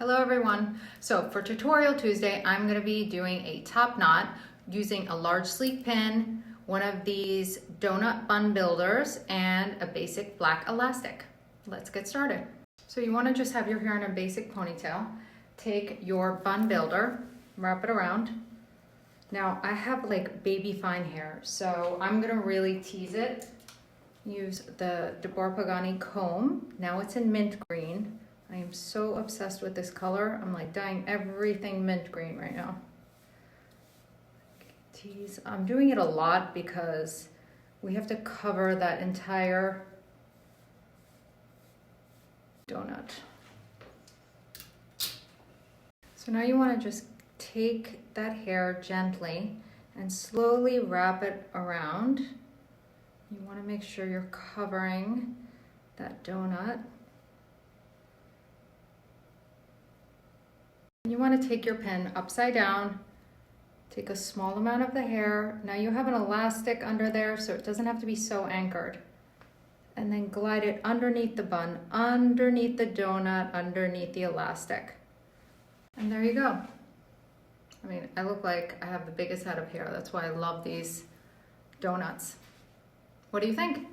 Hello everyone. So for Tutorial Tuesday, I'm going to be doing a top knot using a large sleek pin, one of these donut bun builders, and a basic black elastic. Let's get started. So you want to just have your hair in a basic ponytail. Take your bun builder, wrap it around. Now I have like baby fine hair, so I'm going to really tease it. Use the Deborah Pagani comb. Now it's in mint green. I am so obsessed with this color. I'm like dyeing everything mint green right now. Tease. I'm doing it a lot because we have to cover that entire donut. So now you want to just take that hair gently and slowly wrap it around. You want to make sure you're covering that donut. You want to take your pin upside down, take a small amount of the hair. Now you have an elastic under there, so it doesn't have to be so anchored. And then glide it underneath the bun, underneath the donut, underneath the elastic. And there you go. I mean, I look like I have the biggest head of hair. That's why I love these donuts. What do you think?